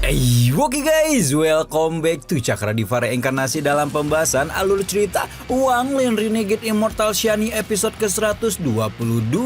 Oke guys, welcome back to Cakra Diva Reinkarnasi dalam pembahasan alur cerita Wang Lin Renegade Immortal Shiny episode ke-122.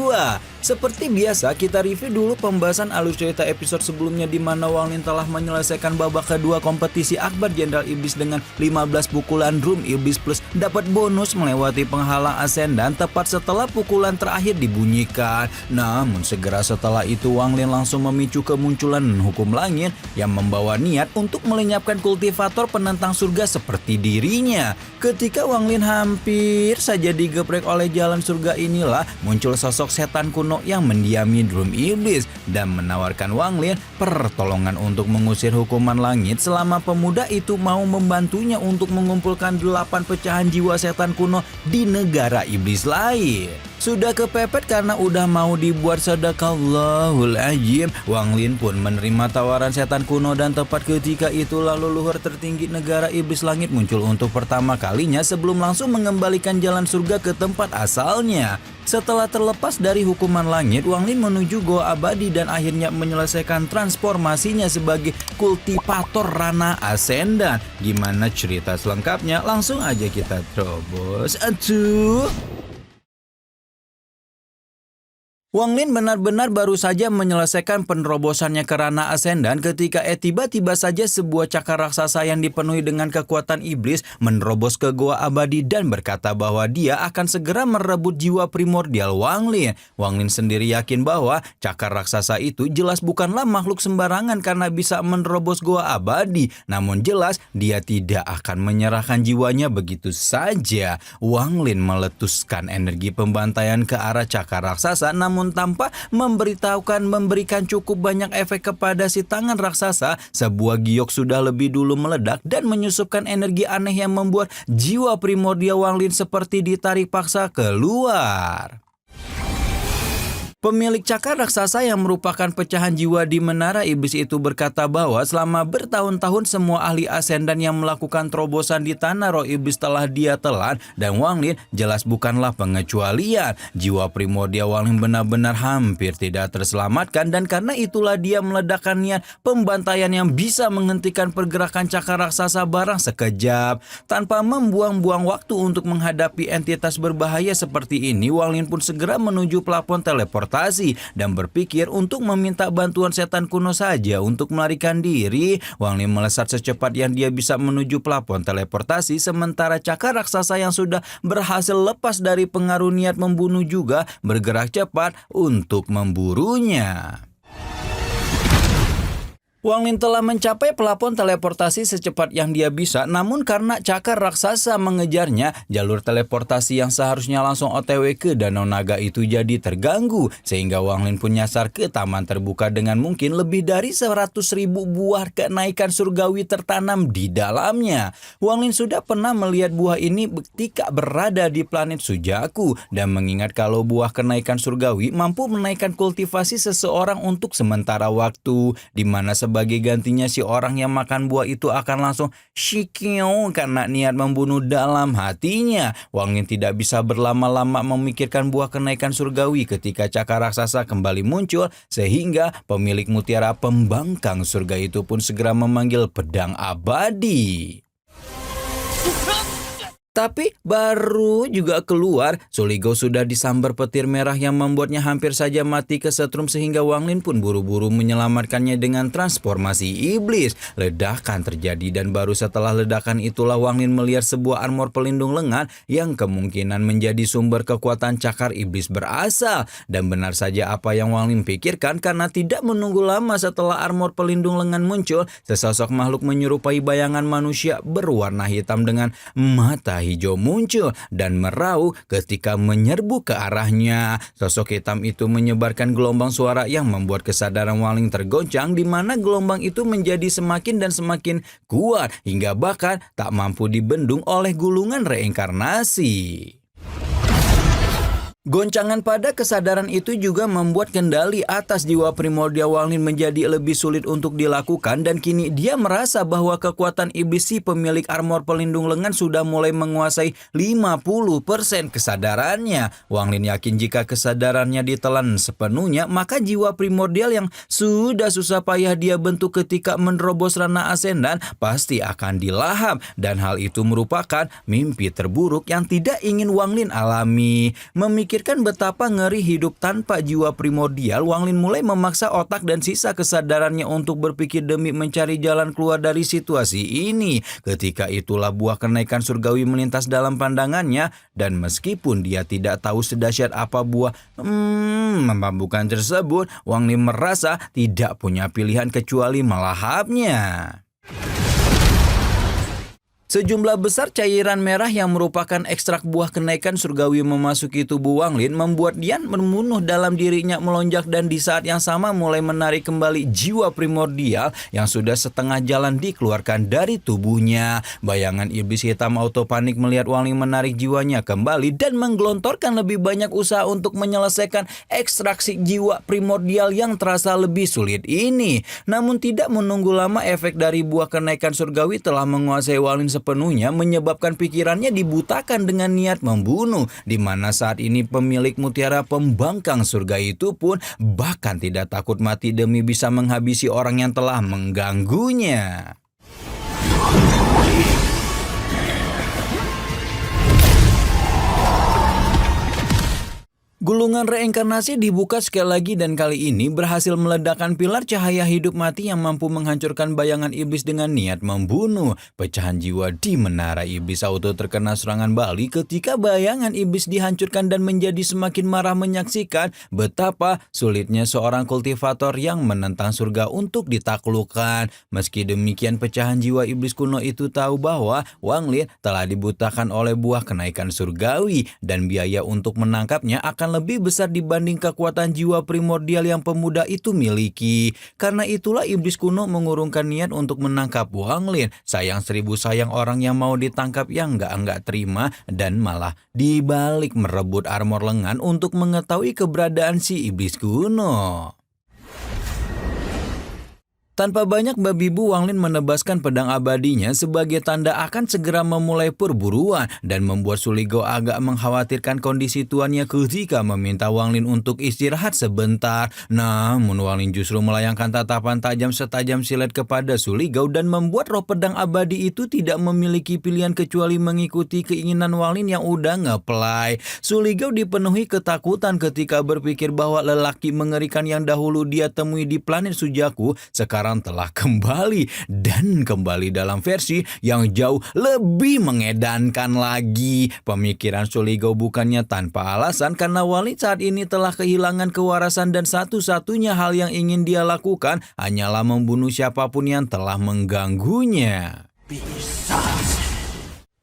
Seperti biasa, kita review dulu pembahasan alur cerita episode sebelumnya di mana Wang Lin telah menyelesaikan babak kedua kompetisi Akbar Jenderal Iblis dengan 15 pukulan Drum Iblis plus dapat bonus melewati penghalang Ascendan tepat setelah pukulan terakhir dibunyikan. Namun segera setelah itu Wang Lin langsung memicu kemunculan hukum langit yang membawa niat untuk melenyapkan kultivator penentang surga seperti dirinya. Ketika Wang Lin hampir saja digeprek oleh jalan surga inilah muncul sosok setan kuno yang mendiami Drum Iblis dan menawarkan Wang Lin pertolongan untuk mengusir hukuman langit selama pemuda itu mau membantunya untuk mengumpulkan 8 pecahan jiwa setan kuno di negara iblis lain. Sudah kepepet karena udah mau dibuat sadaqallahul azim, Wang Lin pun menerima tawaran setan kuno dan tepat ketika itu lalu luhur tertinggi negara iblis langit muncul untuk pertama kalinya sebelum langsung mengembalikan jalan surga ke tempat asalnya. Setelah terlepas dari hukuman langit, Wang Lin menuju Goa Abadi dan akhirnya menyelesaikan transformasinya sebagai kultivator Rana Ascendan. Gimana cerita selengkapnya? Langsung aja kita terobos. Aduh. Wang Lin benar-benar baru saja menyelesaikan penerobosannya ke Rana Ascendan ketika tiba-tiba saja sebuah cakar raksasa yang dipenuhi dengan kekuatan iblis menerobos ke Goa Abadi dan berkata bahwa dia akan segera merebut jiwa primordial Wang Lin. Wang Lin sendiri yakin bahwa cakar raksasa itu jelas bukanlah makhluk sembarangan karena bisa menerobos Goa Abadi. Namun jelas dia tidak akan menyerahkan jiwanya begitu saja. Wang Lin meletuskan energi pembantaian ke arah cakar raksasa namun tanpa memberikan cukup banyak efek kepada si tangan raksasa, sebuah giok sudah lebih dulu meledak dan menyusupkan energi aneh yang membuat jiwa primordial Wang Lin seperti ditarik paksa keluar. Pemilik cakar raksasa yang merupakan pecahan jiwa di menara iblis itu berkata bahwa selama bertahun-tahun semua ahli Ascendan yang melakukan terobosan di tanah roh iblis telah dia telan dan Wang Lin jelas bukanlah pengecualian. Jiwa primordial Wang Lin benar-benar hampir tidak terselamatkan dan karena itulah dia meledakkan niat pembantaian yang bisa menghentikan pergerakan cakar raksasa barang sekejap. Tanpa membuang-buang waktu untuk menghadapi entitas berbahaya seperti ini, Wang Lin pun segera menuju plafon teleportasi dan berpikir untuk meminta bantuan setan kuno saja untuk melarikan diri. Wang Lin melesat secepat yang dia bisa menuju plafon teleportasi sementara cakar raksasa yang sudah berhasil lepas dari pengaruh niat membunuh juga bergerak cepat untuk memburunya. Wang Lin telah mencapai plafon teleportasi secepat yang dia bisa, namun karena cakar raksasa mengejarnya, jalur teleportasi yang seharusnya langsung OTW ke Danau Naga itu jadi terganggu, sehingga Wang Lin pun nyasar ke taman terbuka dengan mungkin lebih dari 100.000 buah kenaikan surgawi tertanam di dalamnya. Wang Lin sudah pernah melihat buah ini ketika berada di planet Sujaku, dan mengingat kalau buah kenaikan surgawi mampu menaikkan kultivasi seseorang untuk sementara waktu, di mana sebagai gantinya si orang yang makan buah itu akan langsung shikyo karena niat membunuh dalam hatinya. Wang Lin tidak bisa berlama-lama memikirkan buah kenaikan surgawi ketika cakar raksasa kembali muncul sehingga pemilik mutiara pembangkang surga itu pun segera memanggil pedang abadi. Tapi baru juga keluar, Soligo sudah disambar petir merah yang membuatnya hampir saja mati kesetrum sehingga Wang Lin pun buru-buru menyelamatkannya dengan transformasi iblis. Ledakan terjadi dan baru setelah ledakan itulah Wang Lin melihat sebuah armor pelindung lengan yang kemungkinan menjadi sumber kekuatan cakar iblis berasal. Dan benar saja apa yang Wang Lin pikirkan karena tidak menunggu lama setelah armor pelindung lengan muncul, sesosok makhluk menyerupai bayangan manusia berwarna hitam dengan mata hijau muncul dan meraup ketika menyerbu ke arahnya. Sosok hitam itu menyebarkan gelombang suara yang membuat kesadaran Wang Lin tergoncang di mana gelombang itu menjadi semakin dan semakin kuat hingga bahkan tak mampu dibendung oleh gulungan reinkarnasi. Goncangan pada kesadaran itu juga membuat kendali atas jiwa primordial Wang Lin menjadi lebih sulit untuk dilakukan dan kini dia merasa bahwa kekuatan iblis si pemilik armor pelindung lengan sudah mulai menguasai 50% kesadarannya. Wang Lin yakin jika kesadarannya ditelan sepenuhnya, maka jiwa primordial yang sudah susah payah dia bentuk ketika menerobos ranah ascendan pasti akan dilahap dan hal itu merupakan mimpi terburuk yang tidak ingin Wang Lin alami. Memikirkan betapa ngeri hidup tanpa jiwa primordial, Wang Lin mulai memaksa otak dan sisa kesadarannya untuk berpikir demi mencari jalan keluar dari situasi ini. Ketika itulah buah kenaikan surgawi melintas dalam pandangannya dan meskipun dia tidak tahu sedahsyat apa buah memabukkan tersebut, Wang Lin merasa tidak punya pilihan kecuali melahapnya. Sejumlah besar cairan merah yang merupakan ekstrak buah kenaikan surgawi memasuki tubuh Wang Lin membuat dia membunuh dalam dirinya melonjak dan di saat yang sama mulai menarik kembali jiwa primordial yang sudah setengah jalan dikeluarkan dari tubuhnya. Bayangan iblis hitam auto panik melihat Wang Lin menarik jiwanya kembali dan menggelontorkan lebih banyak usaha untuk menyelesaikan ekstraksi jiwa primordial yang terasa lebih sulit ini. Namun tidak menunggu lama, efek dari buah kenaikan surgawi telah menguasai Wang Lin sepenuhnya menyebabkan pikirannya dibutakan dengan niat membunuh, di mana saat ini pemilik mutiara pembangkang surga itu pun bahkan tidak takut mati demi bisa menghabisi orang yang telah mengganggunya. Gulungan reinkarnasi dibuka sekali lagi dan kali ini berhasil meledakkan pilar cahaya hidup mati yang mampu menghancurkan bayangan iblis dengan niat membunuh. Pecahan jiwa di menara iblis auto terkena serangan balik ketika bayangan iblis dihancurkan dan menjadi semakin marah menyaksikan betapa sulitnya seorang kultivator yang menentang surga untuk ditaklukkan. Meski demikian, pecahan jiwa iblis kuno itu tahu bahwa Wang Lin telah dibutakan oleh buah kenaikan surgawi dan biaya untuk menangkapnya akan lebih besar dibanding kekuatan jiwa primordial yang pemuda itu miliki. Karena itulah iblis kuno mengurungkan niat untuk menangkap Wang Lin. Sayang seribu sayang orang yang mau ditangkap yang enggak terima dan malah dibalik merebut armor lengan untuk mengetahui keberadaan si iblis kuno. Tanpa banyak babi bu, Wang Lin menebaskan pedang abadinya sebagai tanda akan segera memulai perburuan dan membuat Su Lingao agak mengkhawatirkan kondisi tuannya ketika meminta Wang Lin untuk istirahat sebentar. Namun Wang Lin justru melayangkan tatapan tajam setajam silet kepada Su Lingao dan membuat roh pedang abadi itu tidak memiliki pilihan kecuali mengikuti keinginan Wang Lin yang udah ngeplay. Su Lingao dipenuhi ketakutan ketika berpikir bahwa lelaki mengerikan yang dahulu dia temui di planet Sujaku sekarang telah kembali dan kembali dalam versi yang jauh lebih mengedankan lagi. Pemikiran Su Lingao bukannya tanpa alasan karena Wang Lin saat ini telah kehilangan kewarasan dan satu-satunya hal yang ingin dia lakukan hanyalah membunuh siapapun yang telah mengganggunya.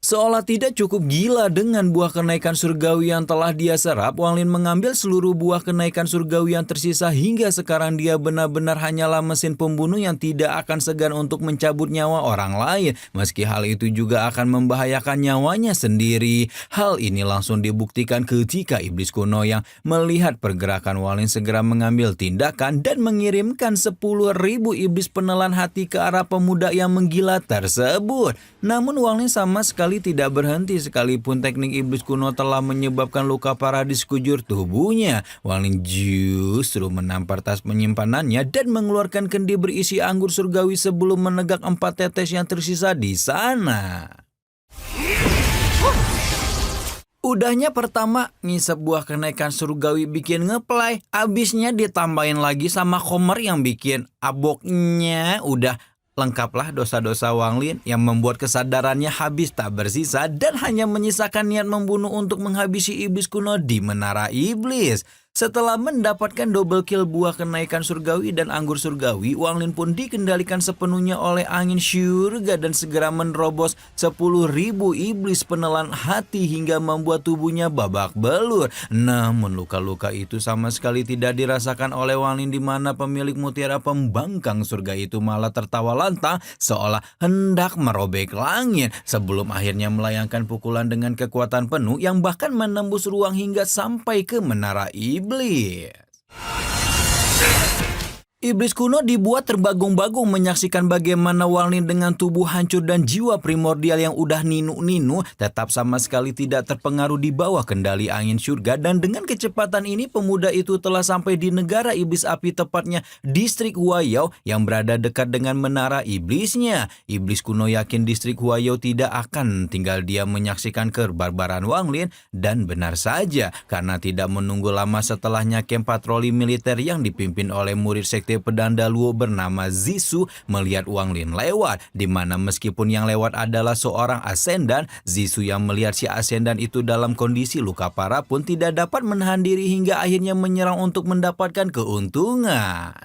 Seolah tidak cukup gila dengan buah kenaikan surgawi yang telah dia serap, Wang Lin mengambil seluruh buah kenaikan surgawi yang tersisa hingga sekarang dia benar-benar hanyalah mesin pembunuh yang tidak akan segan untuk mencabut nyawa orang lain, meski hal itu juga akan membahayakan nyawanya sendiri. Hal ini langsung dibuktikan ketika iblis kuno yang melihat pergerakan Wang Lin segera mengambil tindakan dan mengirimkan 10.000 iblis penelan hati ke arah pemuda yang menggila tersebut. Namun Wang Lin sama sekali tidak berhenti sekalipun teknik iblis kuno telah menyebabkan luka parah di sekujur tubuhnya. Wang Lin justru menampar tas penyimpanannya dan mengeluarkan kendi berisi anggur surgawi sebelum menegak 4 tetes yang tersisa di sana. Udahnya pertama ngisep buah kenaikan surgawi bikin ngeplay, abisnya ditambahin lagi sama Homer yang bikin aboknya. Udah lengkaplah dosa-dosa Wang Lin yang membuat kesadarannya habis tak bersisa dan hanya menyisakan niat membunuh untuk menghabisi iblis kuno di menara iblis. Setelah mendapatkan double kill buah kenaikan surgawi dan anggur surgawi, Wang Lin pun dikendalikan sepenuhnya oleh angin surga dan segera menerobos 10.000 iblis penelan hati hingga membuat tubuhnya babak belur. Namun luka-luka itu sama sekali tidak dirasakan oleh Wang Lin, di mana pemilik mutiara pembangkang surga itu malah tertawa lantang seolah hendak merobek langit sebelum akhirnya melayangkan pukulan dengan kekuatan penuh yang bahkan menembus ruang hingga sampai ke menara iblis. Iblis kuno dibuat terbagung-bagung menyaksikan bagaimana Wang Lin dengan tubuh hancur dan jiwa primordial yang udah ninu-ninu tetap sama sekali tidak terpengaruh di bawah kendali angin surga, dan dengan kecepatan ini pemuda itu telah sampai di negara iblis api, tepatnya distrik Huayao yang berada dekat dengan menara iblisnya. Iblis kuno yakin distrik Huayao tidak akan tinggal diam menyaksikan kebarbaran Wang Lin, dan benar saja karena tidak menunggu lama setelahnya camp patroli militer yang dipimpin oleh murid sekte pedang Daluo bernama Zisu melihat Wang Lin lewat, di mana meskipun yang lewat adalah seorang Ascendan, Zisu yang melihat si Ascendan itu dalam kondisi luka parah pun tidak dapat menahan diri hingga akhirnya menyerang untuk mendapatkan keuntungan.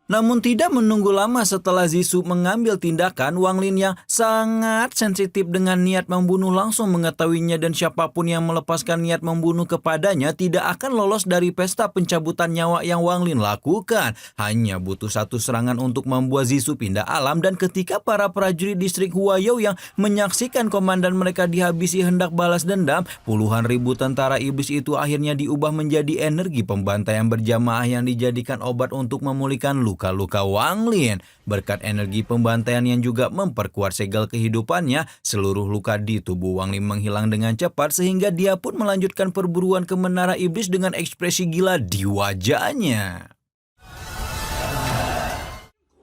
Namun tidak menunggu lama setelah Zisu mengambil tindakan, Wang Lin yang sangat sensitif dengan niat membunuh langsung mengetahuinya, dan siapapun yang melepaskan niat membunuh kepadanya tidak akan lolos dari pesta pencabutan nyawa yang Wang Lin lakukan. Hanya butuh satu serangan untuk membuat Zisu pindah alam, dan ketika para prajurit distrik Huayao yang menyaksikan komandan mereka dihabisi hendak balas dendam, puluhan ribu tentara iblis itu akhirnya diubah menjadi energi pembantaian berjamaah yang dijadikan obat untuk memulihkan luka-luka Wang Lin. Berkat energi pembantaian yang juga memperkuat segel kehidupannya, seluruh luka di tubuh Wang Lin menghilang dengan cepat sehingga dia pun melanjutkan perburuan ke menara iblis dengan ekspresi gila di wajahnya.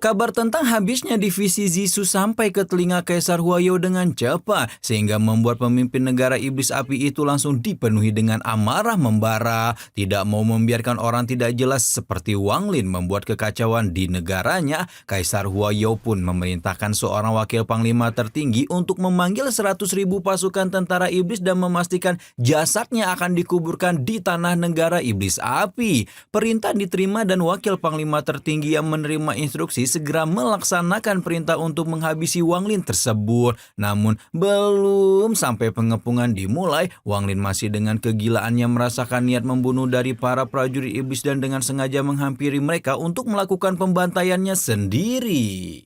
Kabar tentang habisnya divisi Zisu sampai ke telinga Kaisar Huayao dengan cepat, sehingga membuat pemimpin negara iblis api itu langsung dipenuhi dengan amarah membara. Tidak mau membiarkan orang tidak jelas seperti Wang Lin membuat kekacauan di negaranya, Kaisar Huayao pun memerintahkan seorang wakil panglima tertinggi untuk memanggil 100.000 pasukan tentara iblis dan memastikan jasadnya akan dikuburkan di tanah negara iblis api. Perintah diterima dan wakil panglima tertinggi yang menerima instruksi segera melaksanakan perintah untuk menghabisi Wang Lin tersebut. Namun belum sampai pengepungan dimulai, Wang Lin masih dengan kegilaannya merasakan niat membunuh dari para prajurit iblis dan dengan sengaja menghampiri mereka untuk melakukan pembantaiannya sendiri.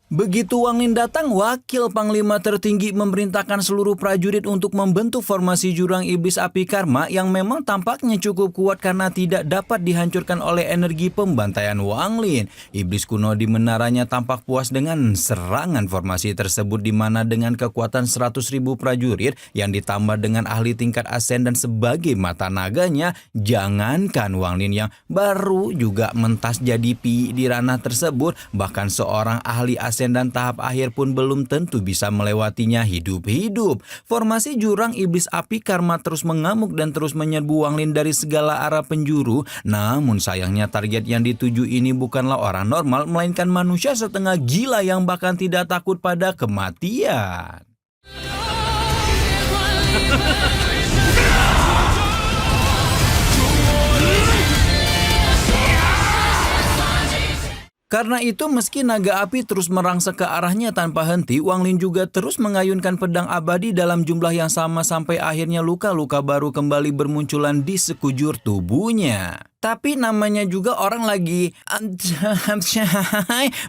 Begitu Wang Lin datang, wakil panglima tertinggi memerintahkan seluruh prajurit untuk membentuk formasi jurang iblis api karma yang memang tampaknya cukup kuat karena tidak dapat dihancurkan oleh energi pembantaian Wang Lin. Iblis kuno di menaranya tampak puas dengan serangan formasi tersebut, di mana dengan kekuatan 100.000 prajurit yang ditambah dengan ahli tingkat ascendant sebagai mata naganya, jangankan Wang Lin yang baru juga mentas jadi pi di ranah tersebut, bahkan seorang ahli dan tahap akhir pun belum tentu bisa melewatinya hidup-hidup. Formasi jurang iblis api karma terus mengamuk dan terus menyerbu Wang Lin dari segala arah penjuru. Namun sayangnya target yang dituju ini bukanlah orang normal, melainkan manusia setengah gila yang bahkan tidak takut pada kematian. Karena itu meski naga api terus merangsek ke arahnya tanpa henti, Wang Lin juga terus mengayunkan pedang abadi dalam jumlah yang sama sampai akhirnya luka-luka baru kembali bermunculan di sekujur tubuhnya. Tapi namanya juga orang lagi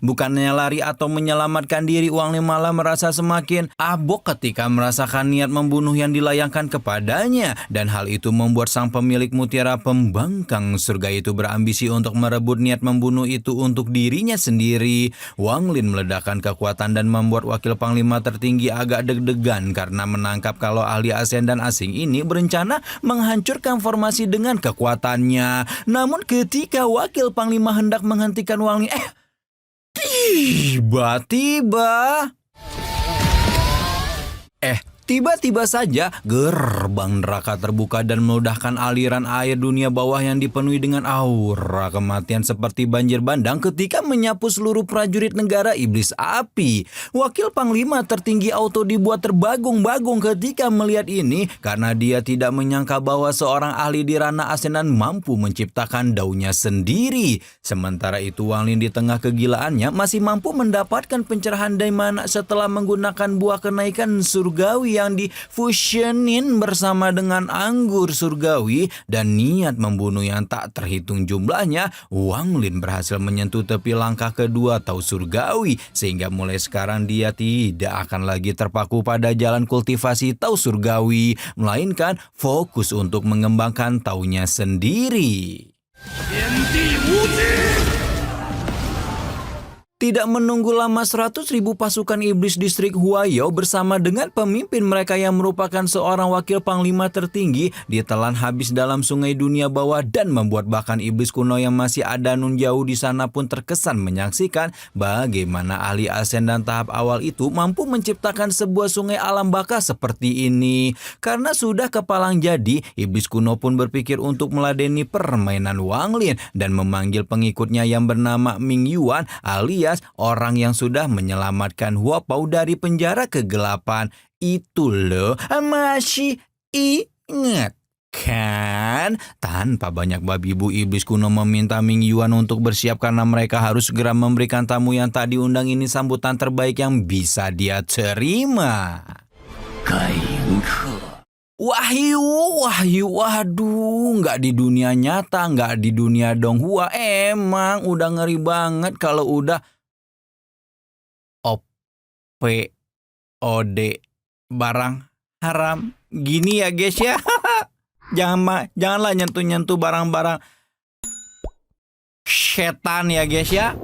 bukannya lari atau menyelamatkan diri, Wang Lin malah merasa semakin abok ketika merasakan niat membunuh yang dilayangkan kepadanya. Dan hal itu membuat sang pemilik mutiara pembangkang surga itu berambisi untuk merebut niat membunuh itu untuk dirinya sendiri. Wang Lin meledakkan kekuatan dan membuat wakil panglima tertinggi agak deg-degan karena menangkap kalau ahli ascendan asing ini berencana menghancurkan formasi dengan kekuatannya. Namun ketika wakil panglima hendak menghentikan Wang Lin, tiba-tiba Tiba-tiba saja gerbang neraka terbuka dan meledakkan aliran air dunia bawah yang dipenuhi dengan aura kematian seperti banjir bandang ketika menyapu seluruh prajurit negara iblis api. Wakil Panglima tertinggi Auto dibuat terbagung-bagung ketika melihat ini karena dia tidak menyangka bahwa seorang ahli di ranah asenan mampu menciptakan daunnya sendiri. Sementara itu Wang Lin di tengah kegilaannya masih mampu mendapatkan pencerahan dari mana setelah menggunakan buah kenaikan surgawi yang difusionin bersama dengan anggur surgawi dan niat membunuh yang tak terhitung jumlahnya, Wang Lin berhasil menyentuh tepi langkah kedua Tao surgawi sehingga mulai sekarang dia tidak akan lagi terpaku pada jalan kultivasi Tao surgawi, melainkan fokus untuk mengembangkan Tao-nya sendiri. Tidak menunggu lama 100.000 pasukan iblis distrik Huayo bersama dengan pemimpin mereka yang merupakan seorang wakil panglima tertinggi ditelan habis dalam sungai dunia bawah dan membuat bahkan iblis kuno yang masih ada nun jauh di sana pun terkesan menyaksikan bagaimana ahli ascendant tahap awal itu mampu menciptakan sebuah sungai alam baka seperti ini. Karena sudah kepalang jadi, iblis kuno pun berpikir untuk meladeni permainan Wang Lin dan memanggil pengikutnya yang bernama Ming Yuan alias orang yang sudah menyelamatkan Hua Pao dari penjara kegelapan. Itu loh, masih ingat kan? Tanpa banyak babi bu, iblis kuno meminta Ming Yuan untuk bersiap karena mereka harus segera memberikan tamu yang tak diundang ini sambutan terbaik yang bisa dia terima. Wahyu, waduh, nggak di dunia nyata, nggak di dunia Donghua. Emang udah ngeri banget kalau udah POD barang haram gini ya guys ya. Janganlah nyentuh-nyentuh barang-barang setan ya guys ya.